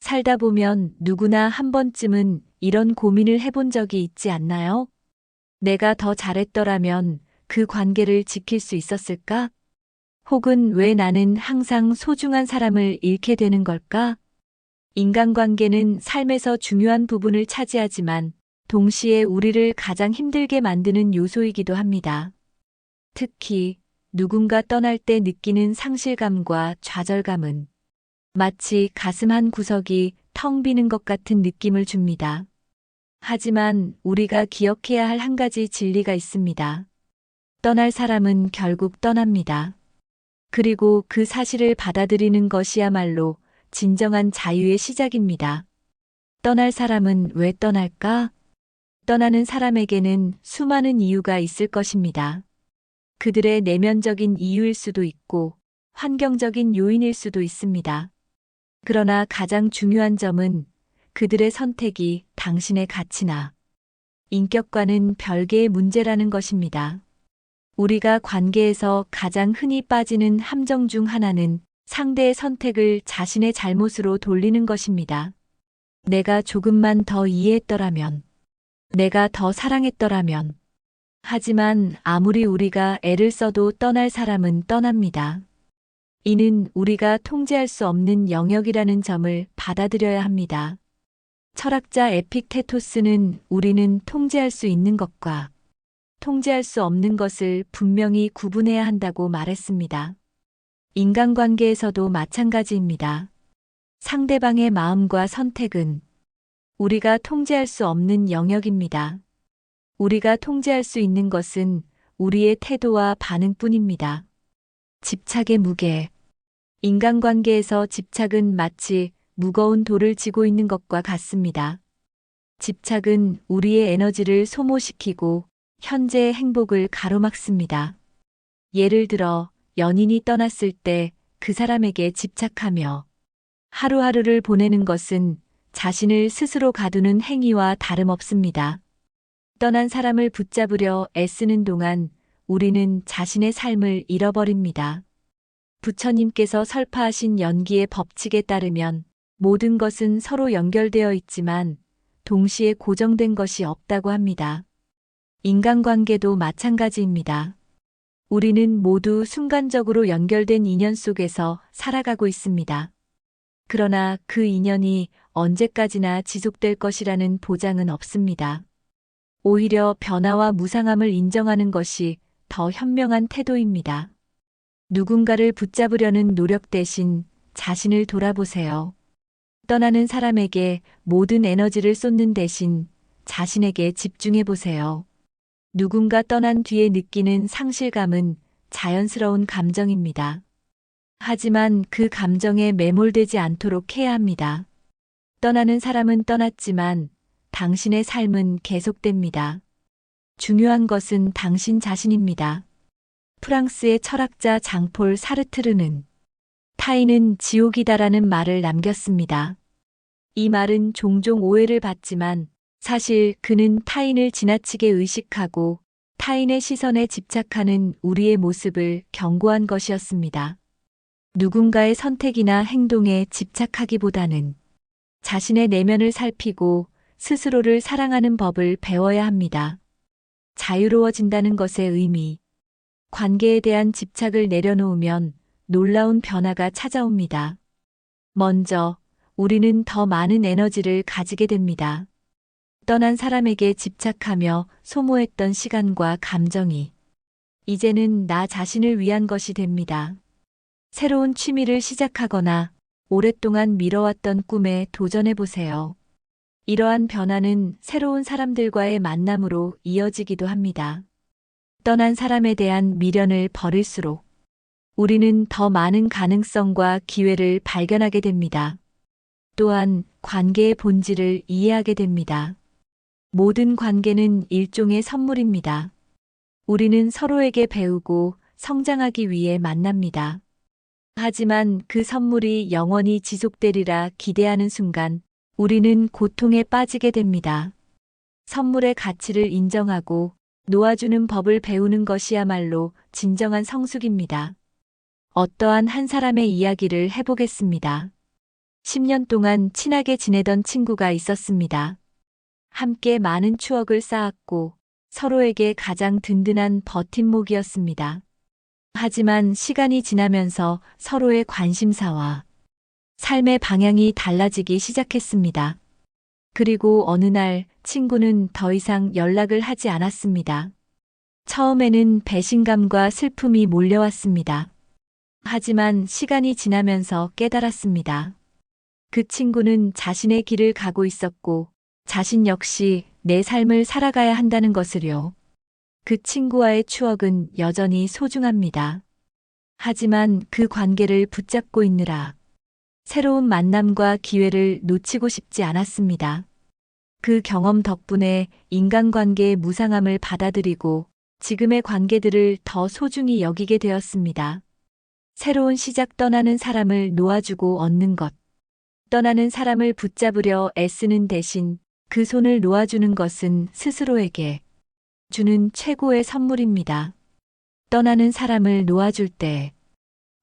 살다 보면 누구나 한 번쯤은 이런 고민을 해본 적이 있지 않나요? 내가 더 잘했더라면 그 관계를 지킬 수 있었을까? 혹은 왜 나는 항상 소중한 사람을 잃게 되는 걸까? 인간관계는 삶에서 중요한 부분을 차지하지만 동시에 우리를 가장 힘들게 만드는 요소이기도 합니다. 특히 누군가 떠날 때 느끼는 상실감과 좌절감은 마치 가슴 한 구석이 텅 비는 것 같은 느낌을 줍니다. 하지만 우리가 기억해야 할 한 가지 진리가 있습니다. 떠날 사람은 결국 떠납니다. 그리고 그 사실을 받아들이는 것이야말로 진정한 자유의 시작입니다. 떠날 사람은 왜 떠날까? 떠나는 사람에게는 수많은 이유가 있을 것입니다. 그들의 내면적인 이유일 수도 있고 환경적인 요인일 수도 있습니다. 그러나 가장 중요한 점은 그들의 선택이 당신의 가치나 인격과는 별개의 문제라는 것입니다. 우리가 관계에서 가장 흔히 빠지는 함정 중 하나는 상대의 선택을 자신의 잘못으로 돌리는 것입니다. 내가 조금만 더 이해했더라면, 내가 더 사랑했더라면. 하지만 아무리 우리가 애를 써도 떠날 사람은 떠납니다. 이는 우리가 통제할 수 없는 영역이라는 점을 받아들여야 합니다. 철학자 에픽테토스는 우리는 통제할 수 있는 것과 통제할 수 없는 것을 분명히 구분해야 한다고 말했습니다. 인간관계에서도 마찬가지입니다. 상대방의 마음과 선택은 우리가 통제할 수 없는 영역입니다. 우리가 통제할 수 있는 것은 우리의 태도와 반응뿐입니다. 집착의 무게. 인간관계에서 집착은 마치 무거운 돌을 쥐고 있는 것과 같습니다. 집착은 우리의 에너지를 소모시키고 현재의 행복을 가로막습니다. 예를 들어 연인이 떠났을 때 그 사람에게 집착하며 하루하루를 보내는 것은 자신을 스스로 가두는 행위와 다름없습니다. 떠난 사람을 붙잡으려 애쓰는 동안 우리는 자신의 삶을 잃어버립니다. 부처님께서 설파하신 연기의 법칙에 따르면 모든 것은 서로 연결되어 있지만 동시에 고정된 것이 없다고 합니다. 인간관계도 마찬가지입니다. 우리는 모두 순간적으로 연결된 인연 속에서 살아가고 있습니다. 그러나 그 인연이 언제까지나 지속될 것이라는 보장은 없습니다. 오히려 변화와 무상함을 인정하는 것이 더 현명한 태도입니다. 누군가를 붙잡으려는 노력 대신 자신을 돌아보세요. 떠나는 사람에게 모든 에너지를 쏟는 대신 자신에게 집중해 보세요. 누군가 떠난 뒤에 느끼는 상실감은 자연스러운 감정입니다. 하지만 그 감정에 매몰되지 않도록 해야 합니다. 떠나는 사람은 떠났지만 당신의 삶은 계속됩니다. 중요한 것은 당신 자신입니다. 프랑스의 철학자 장폴 사르트르는 타인은 지옥이다라는 말을 남겼습니다. 이 말은 종종 오해를 받지만 사실 그는 타인을 지나치게 의식하고 타인의 시선에 집착하는 우리의 모습을 경고한 것이었습니다. 누군가의 선택이나 행동에 집착하기보다는 자신의 내면을 살피고 스스로를 사랑하는 법을 배워야 합니다. 자유로워진다는 것의 의미. 관계에 대한 집착을 내려놓으면 놀라운 변화가 찾아옵니다. 먼저, 우리는 더 많은 에너지를 가지게 됩니다. 떠난 사람에게 집착하며 소모했던 시간과 감정이 이제는 나 자신을 위한 것이 됩니다. 새로운 취미를 시작하거나 오랫동안 미뤄왔던 꿈에 도전해보세요. 이러한 변화는 새로운 사람들과의 만남으로 이어지기도 합니다. 떠난 사람에 대한 미련을 버릴수록 우리는 더 많은 가능성과 기회를 발견하게 됩니다. 또한 관계의 본질을 이해하게 됩니다. 모든 관계는 일종의 선물입니다. 우리는 서로에게 배우고 성장하기 위해 만납니다. 하지만 그 선물이 영원히 지속되리라 기대하는 순간 우리는 고통에 빠지게 됩니다. 선물의 가치를 인정하고 놓아주는 법을 배우는 것이야말로 진정한 성숙입니다. 어떠한 한 사람의 이야기를 해보겠습니다. 10년 동안 친하게 지내던 친구가 있었습니다. 함께 많은 추억을 쌓았고 서로에게 가장 든든한 버팀목이었습니다. 하지만 시간이 지나면서 서로의 관심사와 삶의 방향이 달라지기 시작했습니다. 그리고 어느 날 친구는 더 이상 연락을 하지 않았습니다. 처음에는 배신감과 슬픔이 몰려왔습니다. 하지만 시간이 지나면서 깨달았습니다. 그 친구는 자신의 길을 가고 있었고 자신 역시 내 삶을 살아가야 한다는 것을요. 그 친구와의 추억은 여전히 소중합니다. 하지만 그 관계를 붙잡고 있느라 새로운 만남과 기회를 놓치고 싶지 않았습니다. 그 경험 덕분에 인간관계의 무상함을 받아들이고 지금의 관계들을 더 소중히 여기게 되었습니다. 새로운 시작 떠나는 사람을 놓아주고 얻는 것. 떠나는 사람을 붙잡으려 애쓰는 대신 그 손을 놓아주는 것은 스스로에게 주는 최고의 선물입니다. 떠나는 사람을 놓아줄 때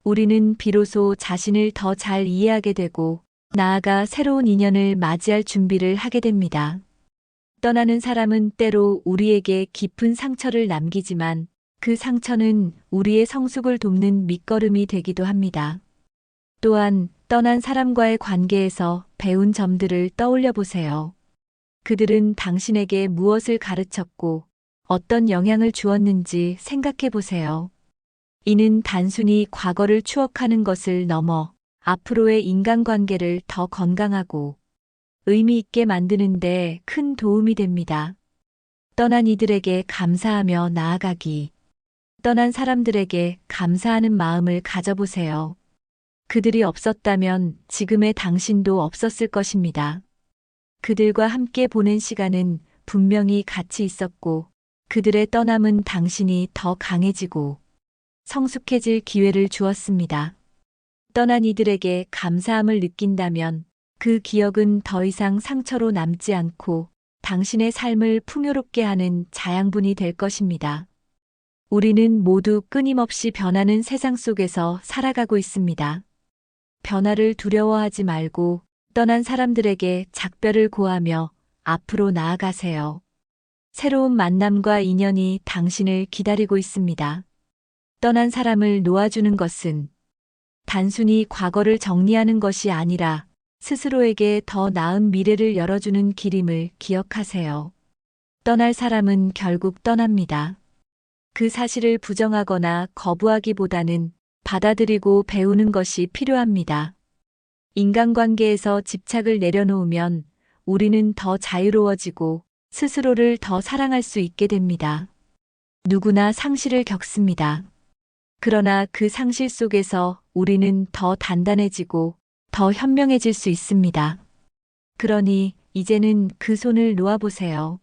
우리는 비로소 자신을 더 잘 이해하게 되고 나아가 새로운 인연을 맞이할 준비를 하게 됩니다. 떠나는 사람은 때로 우리에게 깊은 상처를 남기지만 그 상처는 우리의 성숙을 돕는 밑거름이 되기도 합니다. 또한 떠난 사람과의 관계에서 배운 점들을 떠올려 보세요. 그들은 당신에게 무엇을 가르쳤고 어떤 영향을 주었는지 생각해 보세요. 이는 단순히 과거를 추억하는 것을 넘어 앞으로의 인간관계를 더 건강하고 의미 있게 만드는 데 큰 도움이 됩니다. 떠난 이들에게 감사하며 나아가기. 떠난 사람들에게 감사하는 마음을 가져보세요. 그들이 없었다면 지금의 당신도 없었을 것입니다. 그들과 함께 보낸 시간은 분명히 가치 있었고 그들의 떠남은 당신이 더 강해지고 성숙해질 기회를 주었습니다. 떠난 이들에게 감사함을 느낀다면 그 기억은 더 이상 상처로 남지 않고 당신의 삶을 풍요롭게 하는 자양분이 될 것입니다. 우리는 모두 끊임없이 변하는 세상 속에서 살아가고 있습니다. 변화를 두려워하지 말고 떠난 사람들에게 작별을 고하며 앞으로 나아가세요. 새로운 만남과 인연이 당신을 기다리고 있습니다. 떠난 사람을 놓아주는 것은 단순히 과거를 정리하는 것이 아니라 스스로에게 더 나은 미래를 열어주는 길임을 기억하세요. 떠날 사람은 결국 떠납니다. 그 사실을 부정하거나 거부하기보다는 받아들이고 배우는 것이 필요합니다. 인간관계에서 집착을 내려놓으면 우리는 더 자유로워지고 스스로를 더 사랑할 수 있게 됩니다. 누구나 상실을 겪습니다. 그러나 그 상실 속에서 우리는 더 단단해지고 더 현명해질 수 있습니다. 그러니 이제는 그 손을 놓아보세요.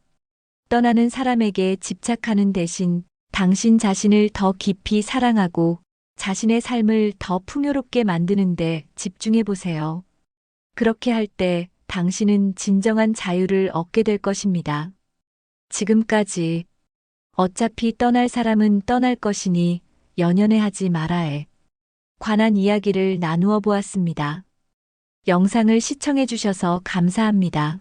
떠나는 사람에게 집착하는 대신 당신 자신을 더 깊이 사랑하고 자신의 삶을 더 풍요롭게 만드는 데 집중해 보세요. 그렇게 할 때 당신은 진정한 자유를 얻게 될 것입니다. 지금까지 어차피 떠날 사람은 떠날 것이니 연연해하지 말아에 관한 이야기를 나누어 보았습니다. 영상을 시청해 주셔서 감사합니다.